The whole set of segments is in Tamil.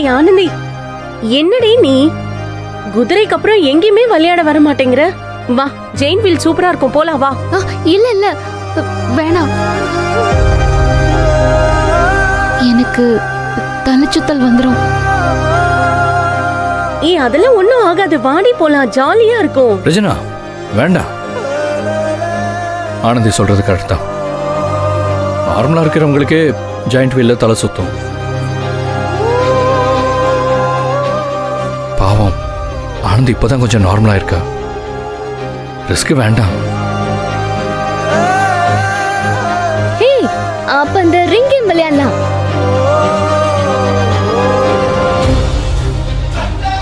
ஏய் ஆனந்தி, என்னடி நீ குதிரைக்கு அப்புறம் எங்கேயுமே விளையாட வர மாட்டேங்கிற? வா, ஜெயின் வீல் சூப்பரா இருக்கும், போலாம் வா. இல்ல இல்ல வேணாம், எனக்கு தலைச்சுத்தல் வந்துரும். ஏய் அதெல்லாம் ஒண்ணும் ஆகாது, வாடி போலாம், ஜாலியா இருக்கும். ரஜனா வேண்டாம், ஆனந்தி சொல்றது கரெக்ட் தான். நார்மலா இருக்கிறவங்களுக்கே ஜாயிண்ட் வீல்ல தலை சுத்தும். பாவம் ஆனந்தி இப்பதான் கொஞ்சம் நார்மலா இருக்கா. ரிஸ்க் வேண்டாம். ஹே, அப்ப அந்த ரிங் கேம் விளையாடலாம்.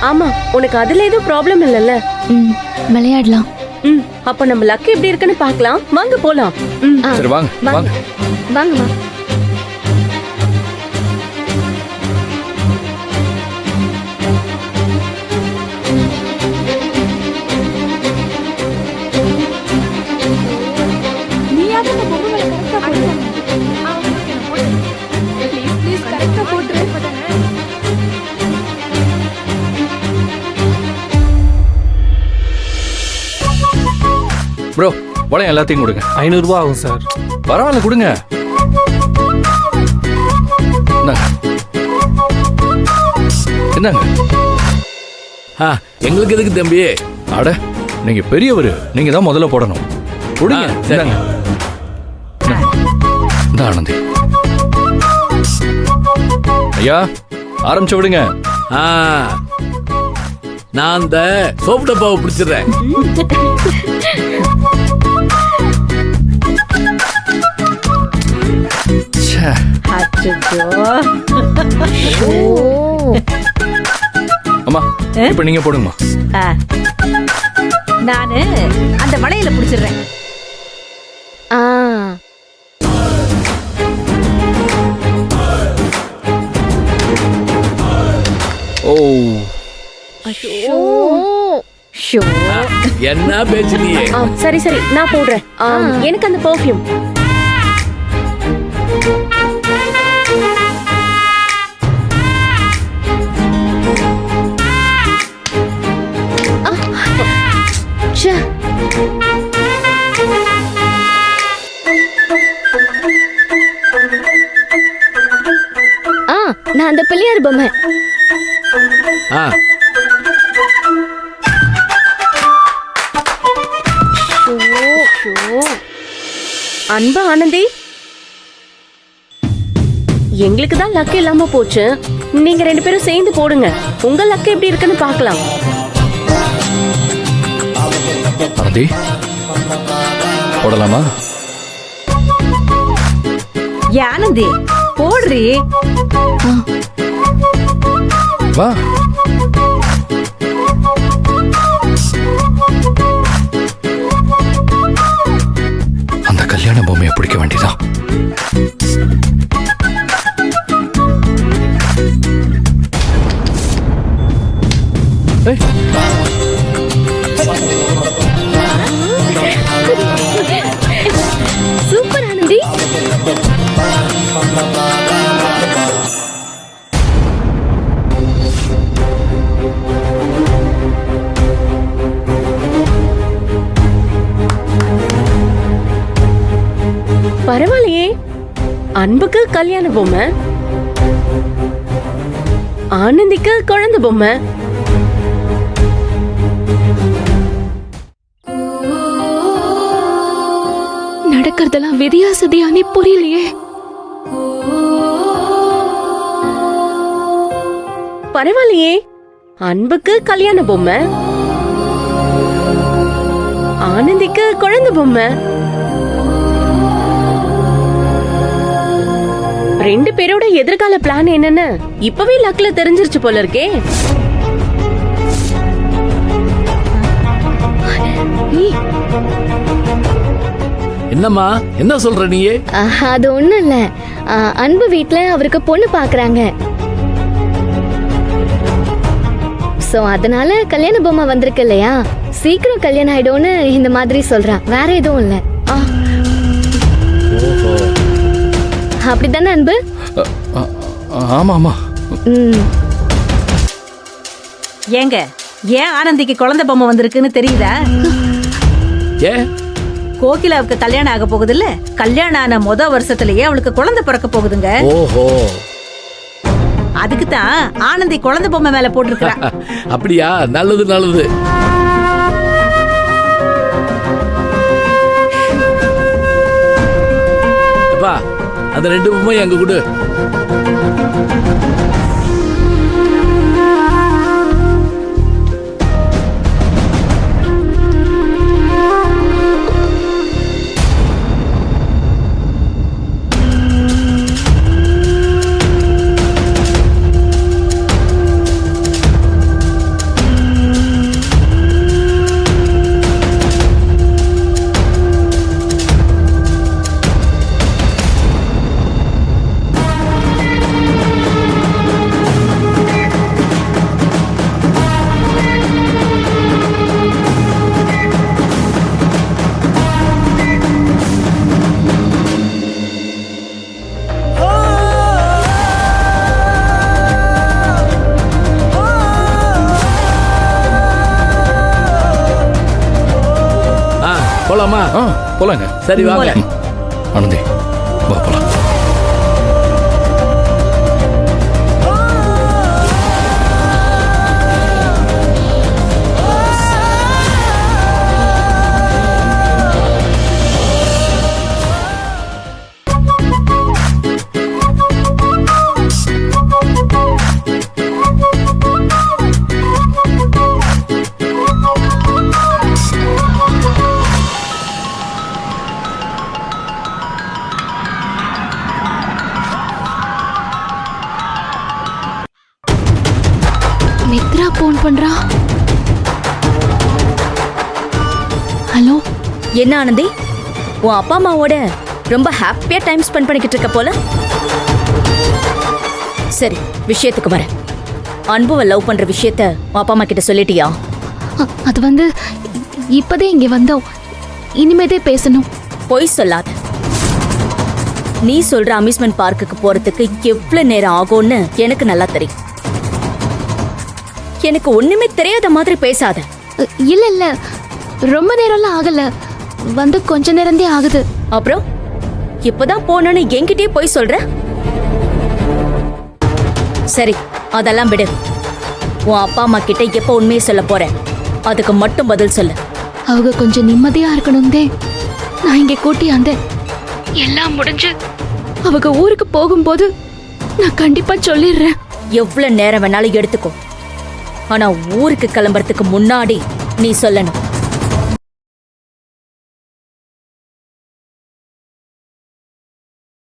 ஆமா, உனக்கு அதுல எதுவும் ப்ராப்ளம் இல்லல்ல? விளையாடலாம். அப்ப நம்ம லக் எப்படி இருக்குன்னு பார்க்கலாம், வாங்க போலாம். சரி வாங்க வாங்க வாங்க வா. ப்ரோ வளையம் எல்லாத்தையும் கொடுங்க. 500 ரூபாய் ஆகும் சார். பரவாயில்ல கொடுங்க. என்னங்க எங்களுக்கு எதுக்கு தம்பி? அட நீங்க பெரியவர், நீங்க தான் முதல்ல போடணும். கொடுங்க. இந்தாங்க. இந்த ஆனந்தி ஐயா ஆரம்பிச்சு விடுங்க. நான் அந்த சோப்பு டப்பாவை பிடிச்சிடுறேன். அம்மா இப்ப நீங்க போடுங்கம்மா. நானு அந்த மலையில பிடிச்சிடுறேன். ஓ என்ன பேச்சு நீ? சரி சரி, நான் போடுறேன். எனக்கு அந்த பெர்ஃப்யூம். நான் அந்த பிள்ளையார் பொம்மை. அன்பா ஆனந்தி, எங்களுக்கு தான் லக் இல்லாம போச்சு, நீங்க 2 பேரும் சேர்ந்து போடுங்க, உங்க லக் எப்படி இருக்குன்னு பார்க்கலாம். ஆனந்தி போடலாமா? ஆனந்தி போடுறி. வா. அந்த கல்யாண பொம்மையை பிடிக்க வேண்டியதான். சூப்பர் ஆனந்தி. பரவாயில்லையே, அன்புக்கு கல்யாண பொம்மை, ஆனந்திக்கு குழந்தை பொம்மை. நடக்கிறதெல்லாம் விதியா சதியானே புரியலையே. பரவாயில்லையே, அன்புக்கு கல்யாண பொம்மை, ஆனந்திக்கு குழந்தை பொம்மை. 2 பேரோட எதிர்கால பிளான் என்னன்னு இப்பவே லக்ல தெரிஞ்சிருச்சு போல இருக்கே. என்னம்மா என்ன சொல்ற நீ? அது ஒண்ணும் இல்ல, அன்பு வீட்ல அவருக்கு பொண்ணு பாக்குறாங்க. சோ அதனால கல்யாண பொம்மை வந்திருக்கு இல்லையா, சீக்கிரம் கல்யாணம் ஆயிடும்னு இந்த மாதிரி சொல்றான், வேற எதுவும் இல்ல. அப்படித்தானே அன்பு? ஆமா ஆமா. ஏங்க ஏன் ஆனந்திக்கு குழந்தை பொம்மை வந்திருக்குன்னு தெரியுதா? ஏன்? கோகிலாவுக்கு கல்யாணம் ஆக போகுது இல்ல, கல்யாணம் ஆன வருஷத்திலேயே அவளுக்கு குழந்தை பிறக்க போகுதுங்க. ஓஹோ, அதுக்கு தான் ஆனந்தி குழந்தை பொம்மை மேல போட்டிருக்கா. அப்படியா? நல்லது நல்லது. அப்பா, அந்த 2 பொம்மை அங்க கொடு. போலாமா? போலாங்க. சரி வாங்க. ஆனந்தி வா போலாம். மித்ரா போன் பண்றா. ஹலோ, என்ன ஆனந்தி, உன் அப்பா அம்மாவோட ரொம்ப ஹாப்பியா டைம் ஸ்பெண்ட் பண்ணிக்கிட்டு இருக்க போல. சரி, விஷயத்துக்கு வரேன். அன்புவை லவ் பண்ற விஷயத்த உன் அப்பா அம்மா கிட்ட சொல்லிட்டியா? அது வந்து இப்பதே இங்க வந்தோம், இனிமேதே பேசணும். பொய் சொல்லாத. நீ சொல்ற அம்யூஸ்மெண்ட் பார்க்குக்கு போறதுக்கு எவ்வளவு நேரம் ஆகும்னு எனக்கு நல்லா தெரியும். எனக்கு ஒண்ணுமே தெரியாத மாதிரி பேசாத. இல்ல இல்ல, ரொம்ப நேரம்லாம் ஆகல, வந்து கொஞ்ச நேரம்தே ஆகுது. அப்புறம் இப்பதான் போனோன்னு என்கிட்டயே போய் சொல்ற. சரி, அதெல்லாம் விடு. உன் அப்பா அம்மா கிட்ட எப்ப உண்மையை சொல்ல போற, அதுக்கு மட்டும் பதில் சொல்லு. அவங்க கொஞ்சம் நிம்மதியா இருக்கணும்தே நான் இங்க கூட்டி வந்தேன். எல்லாம் முடிஞ்சு அவங்க ஊருக்கு போகும்போது நான் கண்டிப்பா சொல்லிடுறேன். எவ்வளவு நேரம் வேணாலும் எடுத்துக்கோ, ஆனா ஊருக்கு கிளம்புறதுக்கு முன்னாடி நீ சொல்லணும்.